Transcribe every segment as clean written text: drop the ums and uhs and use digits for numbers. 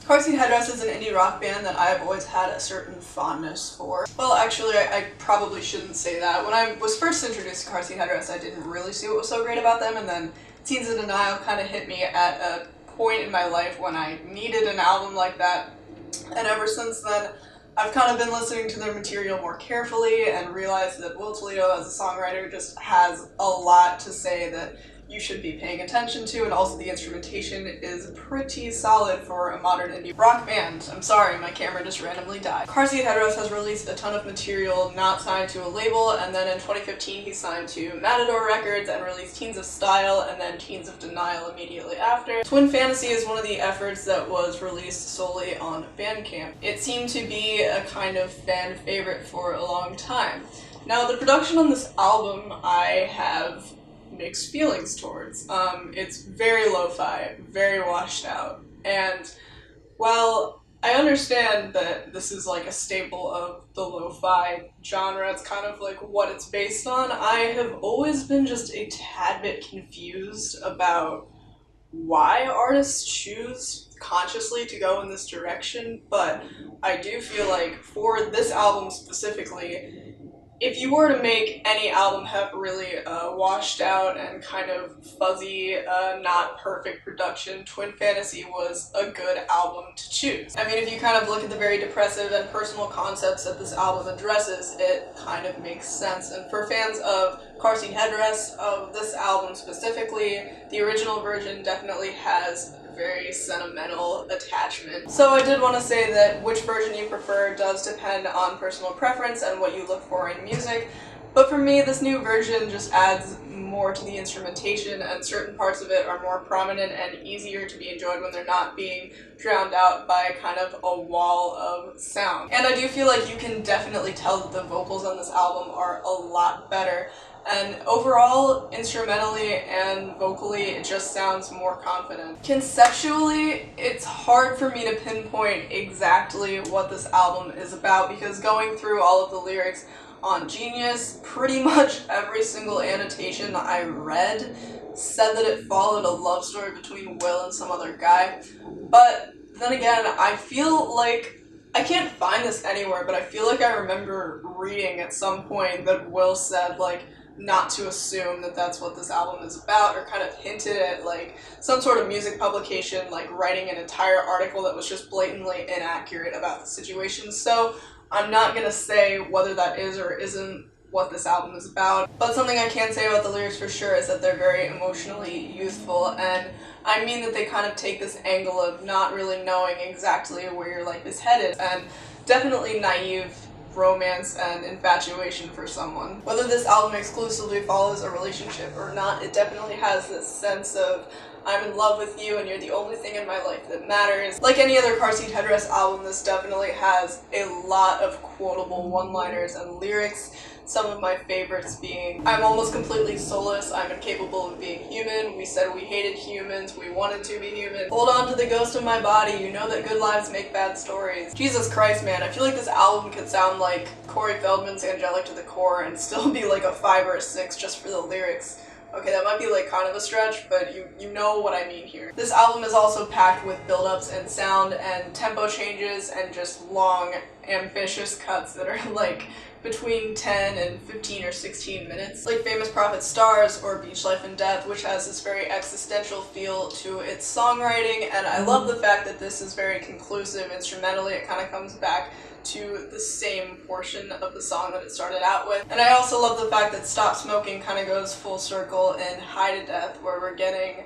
Car Seat Headrest is an indie rock band that I've always had a certain fondness for. Well, actually, I probably shouldn't say that. When I was first introduced to Car Seat Headrest, I didn't really see what was so great about them, and then Teens in Denial kind of hit me at a point in my life when I needed an album like that. And ever since then, I've kind of been listening to their material more carefully and realized that Will Toledo as a songwriter just has a lot to say that you should be paying attention to, and also the instrumentation is pretty solid for a modern indie rock band. I'm sorry, my camera just randomly died. Car Seat Headrest has released a ton of material not signed to a label, and then in 2015 he signed to Matador Records and released Teens of Style and then Teens of Denial immediately after. Twin Fantasy is one of the efforts that was released solely on Bandcamp. It seemed to be a kind of fan favorite for a long time. Now, the production on this album I have mixed feelings towards. It's very lo-fi, very washed out, and while I understand that this is like a staple of the lo-fi genre, it's kind of like what it's based on, I have always been just a tad bit confused about why artists choose consciously to go in this direction, but I do feel like for this album specifically, if you were to make any album have really washed out and kind of fuzzy, not perfect production, Twin Fantasy was a good album to choose. I mean, if you kind of look at the very depressive and personal concepts that this album addresses, it kind of makes sense. And for fans of Car Seat Headrest, of this album specifically, the original version definitely has very sentimental attachment. So I did want to say that which version you prefer does depend on personal preference and what you look for in music, but for me this new version just adds more to the instrumentation, and certain parts of it are more prominent and easier to be enjoyed when they're not being drowned out by kind of a wall of sound. And I do feel like you can definitely tell that the vocals on this album are a lot better. And overall, instrumentally and vocally, it just sounds more confident. Conceptually, it's hard for me to pinpoint exactly what this album is about, because going through all of the lyrics on Genius, pretty much every single annotation I read said that it followed a love story between Will and some other guy. But then again, I feel like I can't find this anywhere, but I feel like I remember reading at some point that Will said, like, not to assume that that's what this album is about, or kind of hinted at like some sort of music publication like writing an entire article that was just blatantly inaccurate about the situation. So I'm not gonna say whether that is or isn't what this album is about, but something I can say about the lyrics for sure is that they're very emotionally youthful, and I mean that they kind of take this angle of not really knowing exactly where your life is headed, and definitely naive romance and infatuation for someone. Whether this album exclusively follows a relationship or not, it definitely has this sense of I'm in love with you and you're the only thing in my life that matters. Like any other Car Seat Headrest album, this definitely has a lot of quotable one-liners and lyrics. Some of my favorites being, I'm almost completely soulless, I'm incapable of being human, we said we hated humans, we wanted to be human, hold on to the ghost of my body, you know that good lives make bad stories. Jesus Christ, man, I feel like this album could sound like Corey Feldman's Angelic to the Core and still be like a 5 or a 6 just for the lyrics. Okay, that might be like kind of a stretch, but you know what I mean here. This album is also packed with build-ups and sound and tempo changes and just long, ambitious cuts that are like between 10 and 15 or 16 minutes. Like Famous Prophet Stars or Beach Life and Death, which has this very existential feel to its songwriting, and I love the fact that this is very conclusive instrumentally. It kind of comes back to the same portion of the song that it started out with. And I also love the fact that Stop Smoking kind of goes full circle in High to Death, where we're getting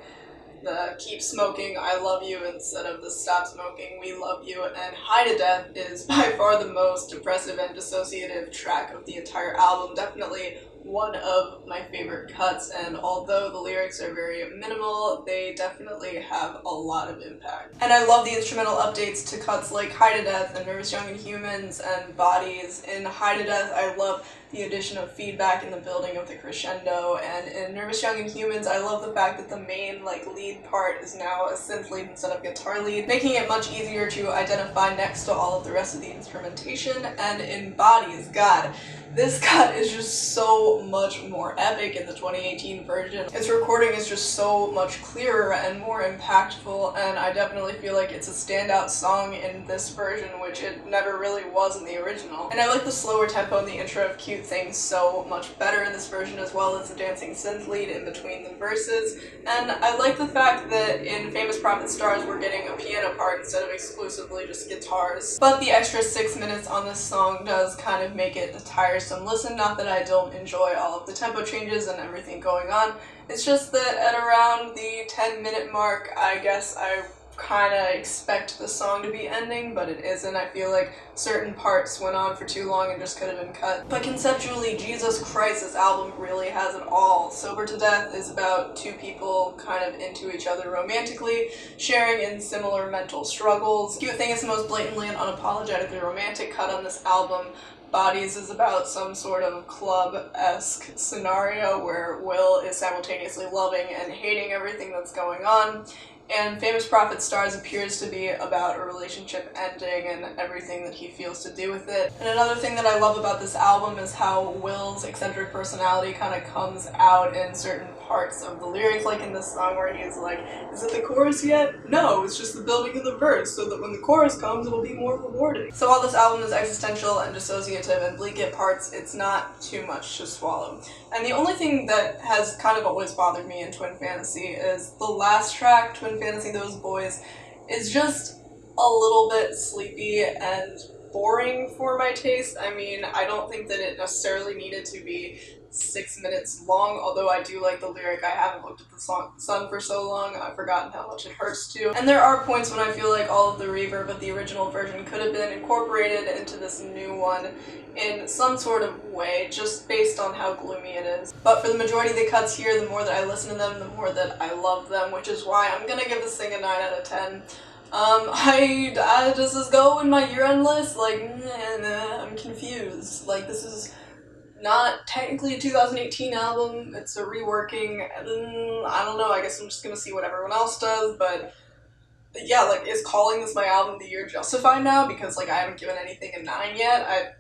the keep smoking, I love you, instead of the stop smoking, we love you, and High to Death is by far the most depressive and dissociative track of the entire album. Definitely one of my favorite cuts, and although the lyrics are very minimal, they definitely have a lot of impact. And I love the instrumental updates to cuts like High to Death and Nervous Young and Humans and Bodies. In High to Death, I love the addition of feedback and the building of the crescendo. And in Nervous Young and Humans, I love the fact that the main lead part is now a synth lead instead of guitar lead, making it much easier to identify next to all of the rest of the instrumentation. And in Bodies, God, this cut is just so much more epic in the 2018 version. Its recording is just so much clearer and more impactful, and I definitely feel like it's a standout song in this version, which it never really was in the original. And I like the slower tempo in the intro of Cute Things so much better in this version, as well as the dancing synth lead in between the verses. And I like the fact that in Famous Prophet Stars we're getting a piano part instead of exclusively just guitars. But the extra 6 minutes on this song does kind of make it a tiresome listen. Not that I don't enjoy all of the tempo changes and everything going on, it's just that at around the 10-minute mark, I guess I kind of expect the song to be ending, but it isn't. I feel like certain parts went on for too long and just could have been cut. But conceptually, Jesus Christ, this album really has it all. Sober to Death is about two people kind of into each other romantically, sharing in similar mental struggles. Cute Thing is the most blatantly and unapologetically romantic cut on this album. Bodies is about some sort of club-esque scenario where Will is simultaneously loving and hating everything that's going on. And Famous Prophet Stars appears to be about a relationship ending and everything that he feels to do with it. And another thing that I love about this album is how Will's eccentric personality kind of comes out in certain parts of the lyrics, like in this song where he's like, is it the chorus yet? No, it's just the building of the verse, so that when the chorus comes it'll be more rewarding. So while this album is existential and dissociative and bleak at parts, it's not too much to swallow. And the only thing that has kind of always bothered me in Twin Fantasy is the last track, Twin Fantasy Those Boys, is just a little bit sleepy and boring for my taste. I mean, I don't think that it necessarily needed to be 6 minutes long, although I do like the lyric, I haven't looked at the sun for so long, I've forgotten how much it hurts to. And there are points when I feel like all of the reverb of the original version could have been incorporated into this new one in some sort of way, just based on how gloomy it is. But for the majority of the cuts here, the more that I listen to them, the more that I love them, which is why I'm gonna give this thing a 9 out of 10. Does this go in my year-end list? Like, nah, I'm confused. Like, this is not technically a 2018 album, it's a reworking. I don't know, I guess I'm just gonna see what everyone else does, but yeah, like, is calling this my album of the year justified now? Because, like, I haven't given anything a 9 yet.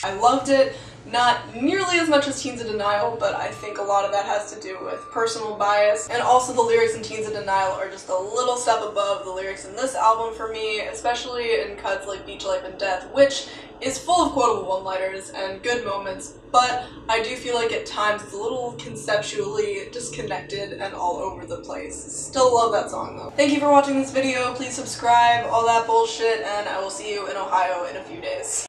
I loved it, not nearly as much as Teens of Denial, but I think a lot of that has to do with personal bias. And also the lyrics in Teens of Denial are just a little step above the lyrics in this album for me, especially in cuts like Beach Life and Death, which is full of quotable one-liners and good moments, but I do feel like at times it's a little conceptually disconnected and all over the place. Still love that song though. Thank you for watching this video, please subscribe, all that bullshit, and I will see you in Ohio in a few days.